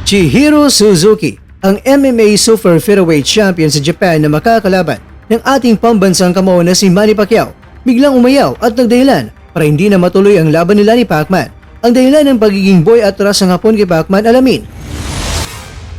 Chihiro Suzuki, ang MMA Super Featherweight Champion sa Japan na makakalaban ng ating pambansang kamao na si Manny Pacquiao, biglang umayaw at nagdahilan para hindi na matuloy ang laban nila ni Pacman. Ang dahilan ng pagiging boy atras ng hapon kay Pacman, alamin.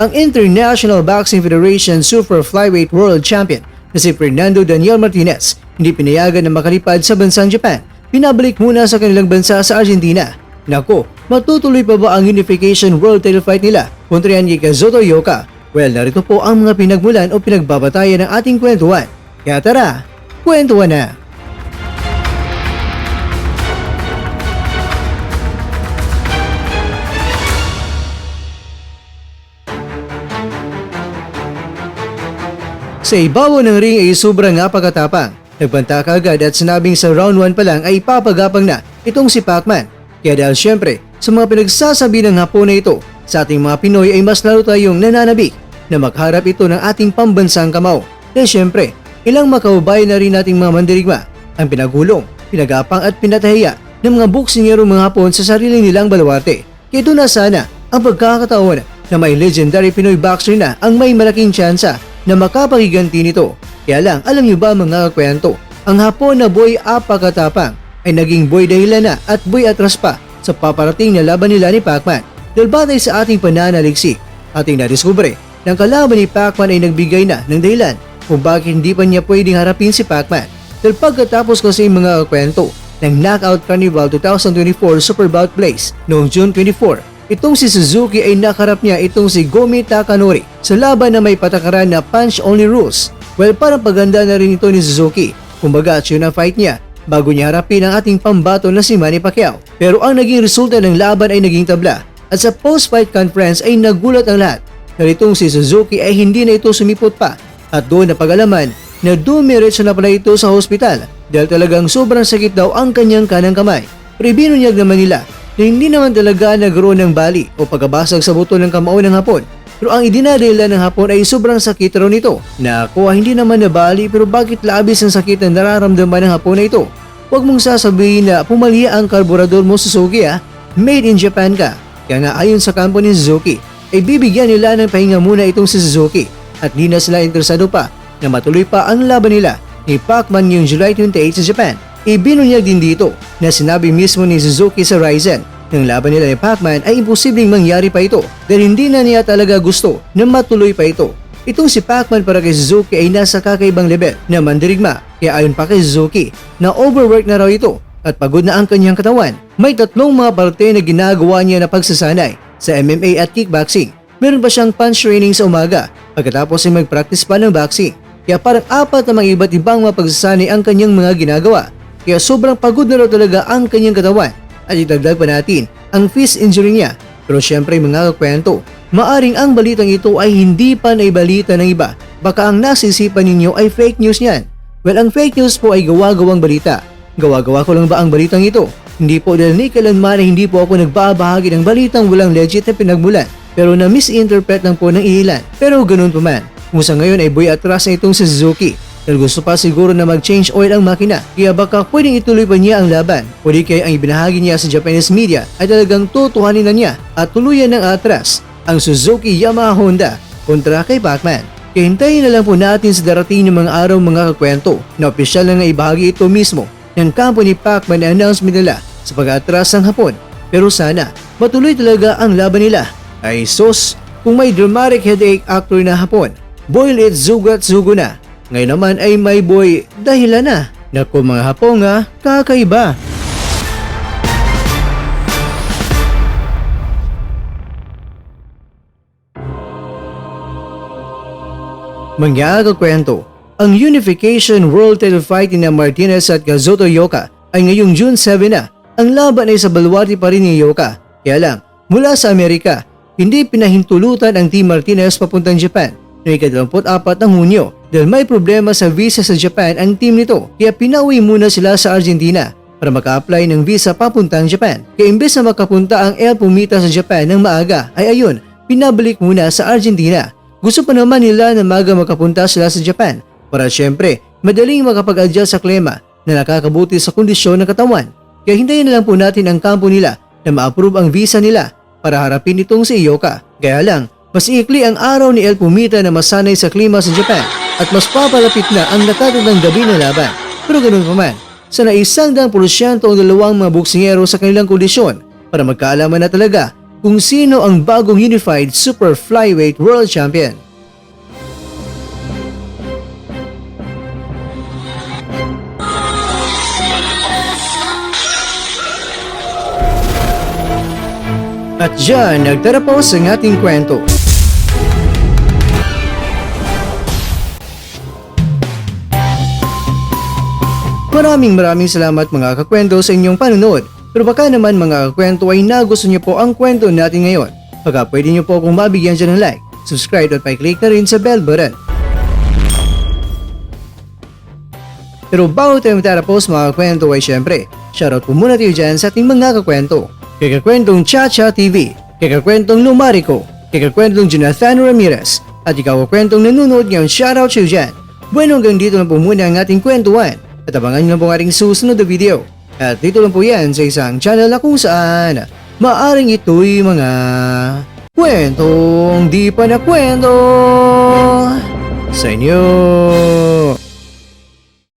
Ang International Boxing Federation Super Flyweight World Champion na si Fernando Daniel Martinez hindi pinayagan na makalipad sa bansang Japan. Pinabalik muna sa kanilang bansa sa Argentina. Nako, matutuloy pa ba ang unification world title fight nila kontra yan kay Kazuto Ioka? Well, narito po ang mga pinagmulan o pinagbabatayan ng ating kwentuhan. Kaya tara, kwentuhan na! Sa ibabaw ng ring ay sobrang napakatapang. Nagbanta kaagad at sinabing sa round 1 pa lang ay papagapang na itong si Pacman. Kaya dahil syempre sa mga pinagsasabi ng hapon na ito, sa ating mga Pinoy ay mas lalo tayong nananabik na magharap ito ng ating pambansang kamao. Dahil syempre, ilang makababayan na rin nating mga mandirigma ang pinagulong, pinagapang at pinatahiya ng mga boksingero mga hapon sa sarili nilang baluarte. Kaya ito na sana ang pagkakataon na may legendary Pinoy boxer na ang may malaking tsansa na makapagiganti nito. Kaya lang, alam niyo ba mga kwento, ang hapon na boy apakatapang ay naging boy dahilan na at boy atras pa sa paparating na laban nila ni Pacman. Dahil batay sa ating pananaliksik, ating nadiskubre na ang kalaban ni Pacman ay nagbigay na ng dahilan kung bakit hindi pa niya pwedeng harapin si Pacman. Dahil pagkatapos kasi mga kwento ng Knockout Carnival 2024 Super Bout Place noong June 24, itong si Suzuki ay nakarap niya itong si Gomi Takanori sa laban na may patakaran na punch-only rules. Well, parang paganda na rin ito ni Suzuki. Kumbaga, yun ang fight niya bago niya harapin ang ating pambato na si Manny Pacquiao. Pero ang naging resulta ng laban ay naging tabla. At sa post-fight conference ay nagulat ang lahat na itong si Suzuki ay hindi na ito sumipot pa. At doon na pag-alaman na dumiretso na pala ito sa hospital dahil talagang sobrang sakit daw ang kanyang kanang kamay. Pero ibinunyag naman nila na hindi naman talaga nagkaroon ng bali o pagkabasag sa buto ng kamao ng hapon. Pero ang idinadala ng hapon ay sobrang sakit raw nito. Nakuha, hindi naman nabali, pero bakit labis ang sakit na nararamdaman ng hapon na ito? Huwag mong sasabihin na pumalya ang karburador mo, Suzuki ha. Made in Japan ka. Kaya nga ayon sa kampo ni Suzuki, ay bibigyan nila ng pahinga muna itong si Suzuki at di na sila interesado pa na matuloy pa ang laban nila ni Pacman ngayong July 28 sa Japan. Ibinunyag din dito na sinabi mismo ni Suzuki sa Rizin ng laban nila ni Pacman ay imposibleng mangyari pa ito dahil hindi na niya talaga gusto na matuloy pa ito. Itong si Pacman para kay Suzuki ay nasa kakaibang level na mandirigma, kaya ayon pa kay Suzuki na overwork na raw ito at pagod na ang kanyang katawan. May tatlong mga parte na ginagawa niya na pagsasanay sa MMA at kickboxing. Meron pa siyang punch training sa umaga pagkatapos ay mag-practice pa ng boxing. Kaya parang apat na mga iba't ibang mga pagsasanay ang kanyang mga ginagawa. Kaya sobrang pagod na raw talaga ang kanyang katawan. At idagdag pa natin ang fist injury niya. Pero syempre mga kakwento, maaring ang balitang ito ay hindi pa naibalita ng iba. Baka ang nasisipan ninyo ay fake news niyan. Well, ang fake news po ay gawa-gawang balita. Gawa-gawa ko lang ba ang balitang ito? Hindi po dahil ni kailanman ay hindi po ako nagbabahagi ng balitang walang legit na pinagmulan. Pero na-misinterpret lang po ng ilan. Pero ganun pa man, kung sa ngayon ay boy atras na itong si Suzuki. Dahil gusto pa siguro na mag-change oil ang makina, kaya baka pwedeng ituloy pa niya ang laban. Pwede kaya ang ibinahagi niya sa Japanese media ay talagang tutuhanin na niya at tuluyan ng atras ang Suzuki Yamaha Honda kontra kay Pacman. Kaya hintayin na lang po natin sa darating ng mga araw mga kakwento na opisyal na ibahagi ito mismo ng kampo ni Pacman na announcement nila sa pag-atras ng hapon. Pero sana matuloy talaga ang laban nila. Ay sos, kung may dramatic headache actor na hapon, boil it zugat zugo na. Ngayon naman ay may boy dahilan na. Naku mga hapon nga, kakaiba. Mga kakwento, ang Unification World Title Fight ni Martinez at Kazuto Ioka ay ngayong June 7 na. Ang laban ay sa baluarte pa rin ni Ioka. Kaya lang, mula sa Amerika, hindi pinahintulutan ang Team Martinez papuntang Japan noong ika-24 ng Hunyo dahil may problema sa visa sa Japan ang team nito, kaya pinauwi muna sila sa Argentina para maka-apply ng visa papuntang Japan. Kaya imbes na makapunta ang El Pumita sa Japan ng maaga ay ayun, pinabalik muna sa Argentina. Gusto pa naman nila na maaga makapunta sila sa Japan para syempre madaling makapag-adjust sa klima na nakakabuti sa kondisyon ng katawan. Kaya hintayin na lang po natin ang kampo nila na ma-approve ang visa nila para harapin itong si Ioka. Kaya lang, mas ikli ang araw ni El Pumita na masanay sa klima sa Japan at mas papalapit na ang natatandang gabi na laban. Pero ganun pa man, sa naisang 100% ang dalawang mga boksingero sa kanilang kondisyon para magkaalaman na talaga kung sino ang bagong Unified Super Flyweight World Champion. At dyan, nagtatapos ang ating kwento. Maraming salamat mga kakwento sa inyong panonood. Pero baka naman mga kakwento ay nagustuhan niyo po ang kwento natin ngayon. Baka pwede niyo po akong mabigyan dyan ng like, subscribe at pa-click na rin sa bell button. Pero bago tayo matapos mga kakwento ay syempre, shoutout po muna tayo dyan sa ating mga kakwento. Kay kakwentong Chacha TV, kay kakwentong Lumarico, kay kakwentong Jonathan Ramirez, at ikaw kakwentong nanonood ngayon, shoutout siya dyan. Bueno, hanggang dito na po muna ang ating kwentuhan at abangan nyo lang po ang ating susunod na video. At dito lang po yan sa isang channel na kung saan maaring ito'y mga kwentong di pa na kwento sa inyo.